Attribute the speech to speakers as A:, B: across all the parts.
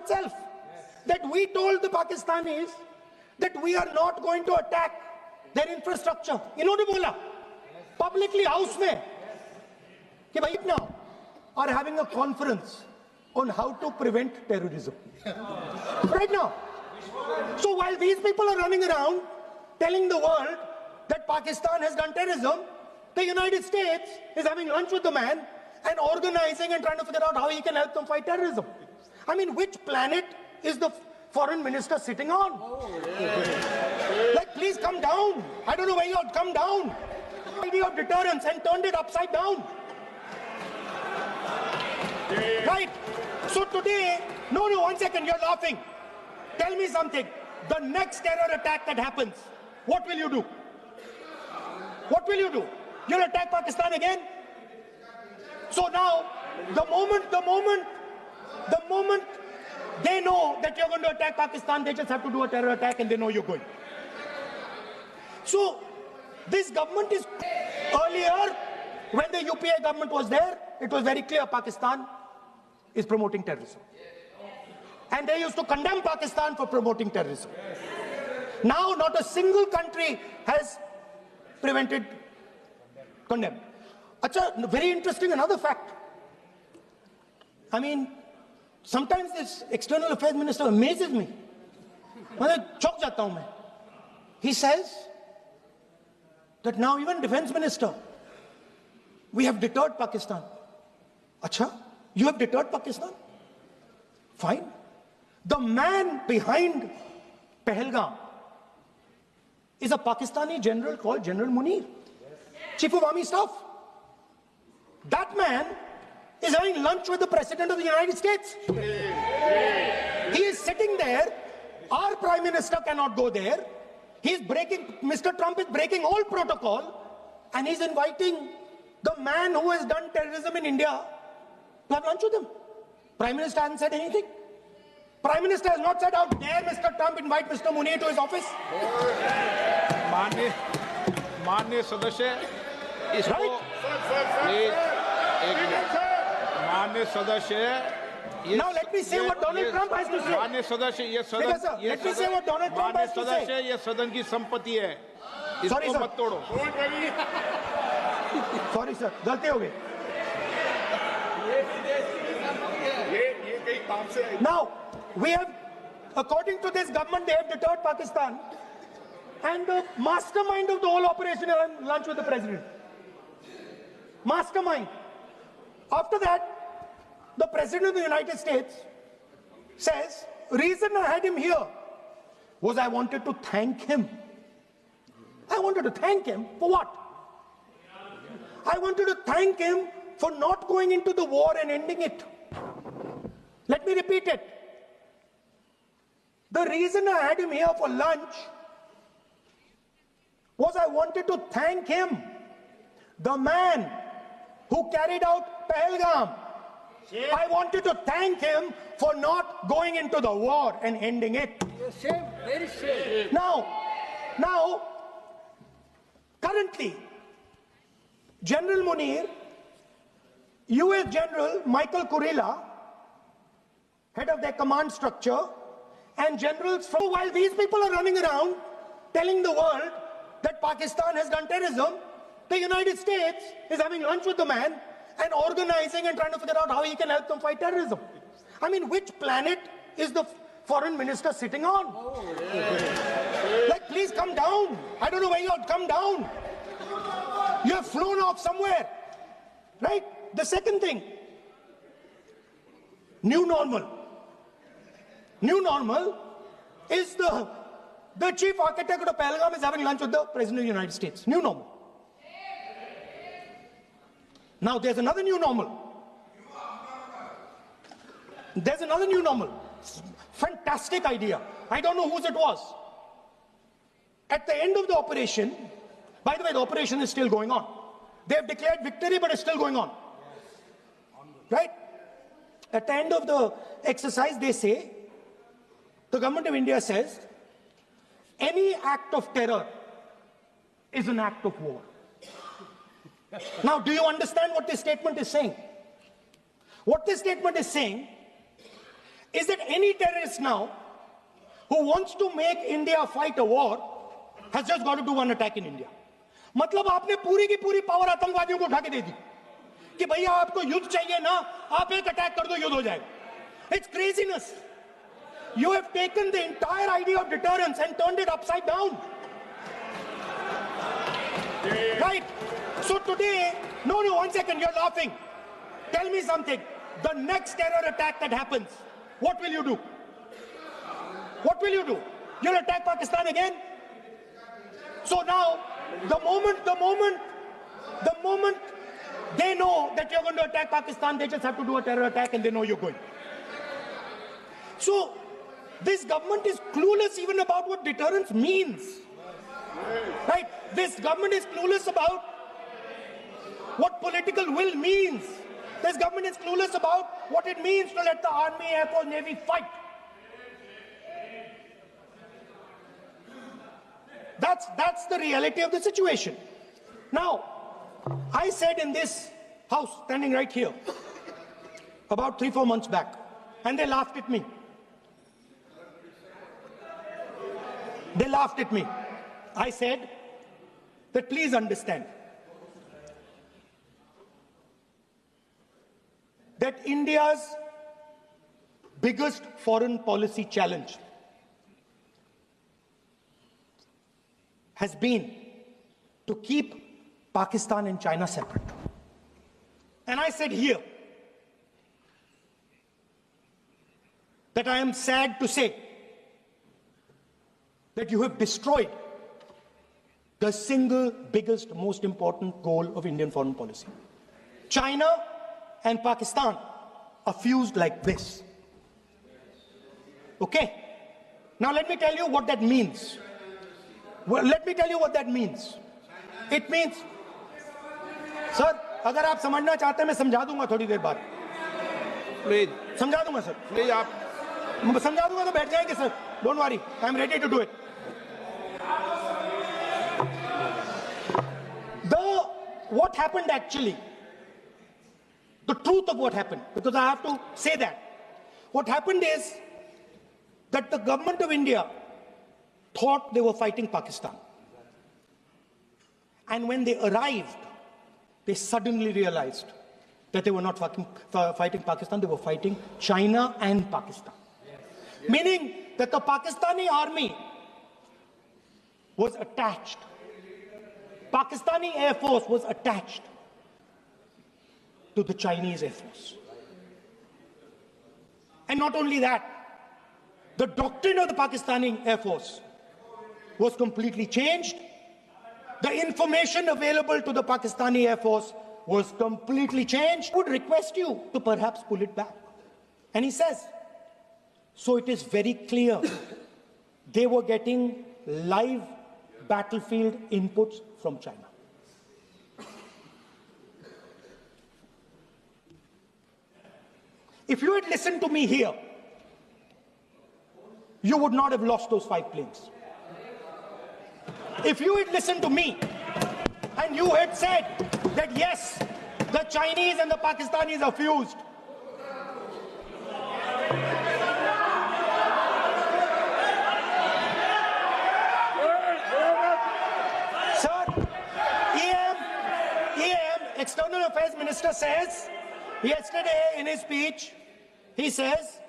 A: itself. That we told the Pakistanis that we are not going to attack their infrastructure. इन्होंने बोला publicly house में कि भाई now are having a conference on how to prevent terrorism. Right now. So while these people are running around telling the world that Pakistan has done terrorism, the United States is having lunch with the man and organizing and trying to figure out how he can help them fight terrorism. I mean, which planet is the foreign minister sitting on? Like, please come down. I don't know where you're, come down. Idea of deterrence and turned it upside down. Right? So today, no, one second, you're laughing. Tell me something. The next terror attack that happens, what will you do? What will you do? You'll attack Pakistan again? So now, the moment they know that you're going to attack Pakistan, they just have to do a terror attack and they know you're going. So, this government is, earlier, when the UPA government was there, it was very clear Pakistan is promoting terrorism. And they used to condemn Pakistan for promoting terrorism. Now, not a single country has condemned. Acha, very interesting, another fact. I mean, sometimes this external affairs minister amazes me. He says that now even defense minister, we have deterred Pakistan. Acha, you have deterred Pakistan? Fine. The man behind Pahalgam is a Pakistani general called General Munir, Chief of Army Staff. That man is having lunch with the President of the United States. He is sitting there. Our Prime Minister cannot go there. Mr. Trump is breaking all protocol, and he's inviting the man who has done terrorism in India to have lunch with him. Prime Minister hasn't said anything. Prime Minister has not said, how dare Mr. Trump invite Mr. Munir to his office?
B: माननीय सदस्य इसको माननीय सदस्य
A: Now let me say what Donald Trump has to say.
B: माननीय सदस्य ये सदन
A: let me say what Donald Trump has to say.
B: सदस्य ये सदन की संपत्ति है, इसको मत तोड़ो.
A: Sorry sir, गलती हो गई. Now we have, according to this government, they have deterred Pakistan, and the mastermind of the whole operation is having lunch with the president. Mastermind. After that, the President of the United States says, reason I had him here was I wanted to thank him. I wanted to thank him for what? I wanted to thank him for not going into the war and ending it. Let me repeat it. The reason I had him here for lunch was I wanted to thank him, the man who carried out Pahalgam. I wanted to thank him for not going into the war and ending it.
C: Shame, very shame.
A: Now, currently, General Munir, US General Michael Kurilla, head of their command structure, and generals from, while these people are running around telling the world that Pakistan has done terrorism, the United States is having lunch with the man and organizing and trying to figure out how he can help them fight terrorism. I mean, which planet is the foreign minister sitting on? Like, please come down. I don't know where you're, come down. You have flown off somewhere, right? The second thing, new normal. New normal is the chief architect of Pahalgam is having lunch with the President of the United States. New normal. Now there's another new normal. There's another new normal. Fantastic idea. I don't know whose it was. At the end of the operation, by the way, the operation is still going on. They have declared victory, but it's still going on. Right? At the end of the exercise, they say, the government of India says, any act of terror is an act of war. Now, do you understand what this statement is saying? What this statement is saying is that any terrorist now who wants to make India fight a war has just got to do one attack in India. मतलब आपने पूरी की पूरी power आतंकवादियों को उठा के दे दी कि भैया आपको युद्ध चाहिए ना, आप एक अटैक कर दो, युद्ध हो जाएगा. It's craziness. You have taken the entire idea of deterrence and turned it upside down. Right? So today, no, one second, you're laughing. Tell me something. The next terror attack that happens, what will you do? What will you do? You'll attack Pakistan again? So now, the moment they know that you're going to attack Pakistan, they just have to do a terror attack and they know you're going. So, this government is clueless even about what deterrence means. Right? This government is clueless about what political will means. This government is clueless about what it means to let the army, air force, navy fight. That's the reality of the situation. Now, I said in this house, standing right here, about 3-4 months back, and they laughed at me. They laughed at me. I said that please understand that India's biggest foreign policy challenge has been to keep Pakistan and China separate. And I said here that I am sad to say that you have destroyed the single biggest, most important goal of Indian foreign policy. China and Pakistan are fused like this. Okay? Now let me tell you what that means. Well, let me tell you what that means. It means, sir, अगर आप समझना चाहते हैं मैं समझा दूंगा थोड़ी देर बाद.
B: Please.
A: समझा दूंगा सर.
B: Please, आप
A: समझा दूंगा तो बैठ जाएंगे sir. Don't worry, I'm ready to do it. What happened actually, the truth of what happened, because I have to say that. What happened is that the government of India thought they were fighting Pakistan. And when they arrived, they suddenly realized that they were not fighting Pakistan, they were fighting China and Pakistan. Yes. Meaning that the Pakistani army was attached. Pakistani Air Force was attached to the Chinese Air Force. And not only that, the doctrine of the Pakistani Air Force was completely changed. The information available to the Pakistani Air Force was completely changed. I would request you to perhaps pull it back. And he says, so it is very clear they were getting live battlefield inputs from China. If you had listened to me here, you would not have lost those 5 planes. If you had listened to me and you had said that yes, the Chinese and the Pakistanis are fused, sir, EM, External Affairs Minister says, yesterday in his speech, he says,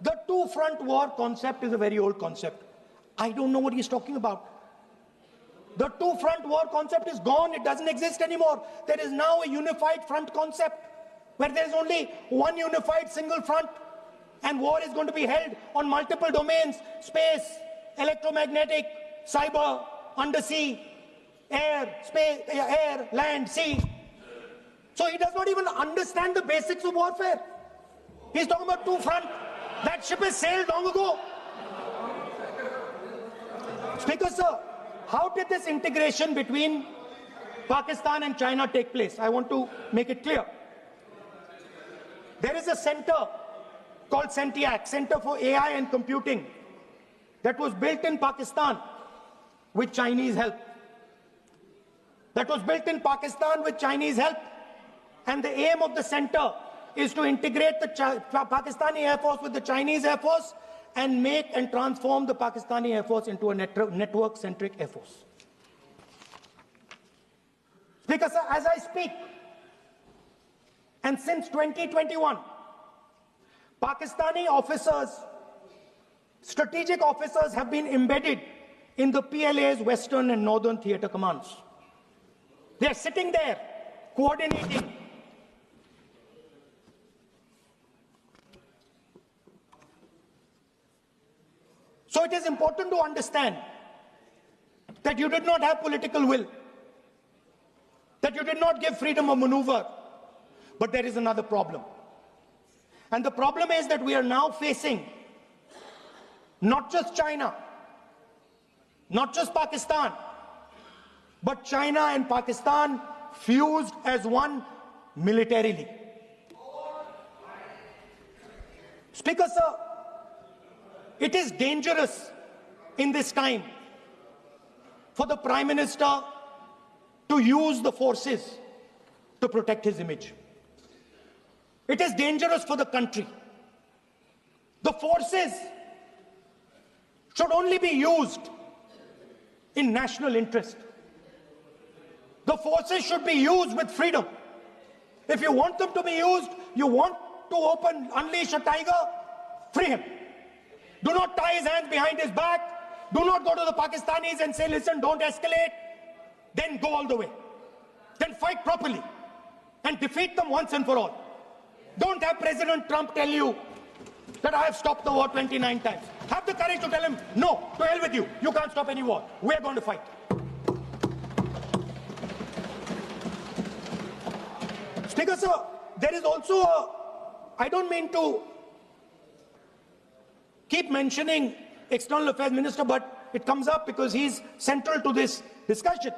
A: the two-front war concept is a very old concept. I don't know what he's talking about. The two-front war concept is gone. It doesn't exist anymore. There is now a unified front concept where there is only one unified single front, and war is going to be held on multiple domains: space, electromagnetic, cyber, undersea, air, space, air, land, sea. So he does not even understand the basics of warfare. He's talking about two-front. That ship has sailed long ago. Speaker, sir, how did this integration between Pakistan and China take place? I want to make it clear. There is a center called CENTIAC, Center for AI and Computing, that was built in Pakistan with Chinese help. And the aim of the center is to integrate the Pakistani Air Force with the Chinese Air Force and make and transform the Pakistani Air Force into a network-centric Air Force. Speaker, sir, as I speak, and since 2021, Pakistani officers, strategic officers have been embedded in the PLA's Western and Northern Theatre Commands. They are sitting there, coordinating. So it is important to understand that you did not have political will, that you did not give freedom of maneuver, but there is another problem. And the problem is that we are now facing not just China, not just Pakistan, but China and Pakistan fused as one militarily. Speaker, sir, it is dangerous in this time for the Prime Minister to use the forces to protect his image. It is dangerous for the country. The forces should only be used in national interest. The forces should be used with freedom. If you want them to be used, you want to unleash a tiger, free him. Do not tie his hands behind his back. Do not go to the Pakistanis and say, listen, don't escalate. Then go all the way. Then fight properly and defeat them once and for all. Don't have President Trump tell you that I have stopped the war 29 times. Have the courage to tell him, no, to hell with you. You can't stop any war. We're going to fight. Speaker, sir, there is also I don't mean to keep mentioning External Affairs Minister, but it comes up because he's central to this discussion.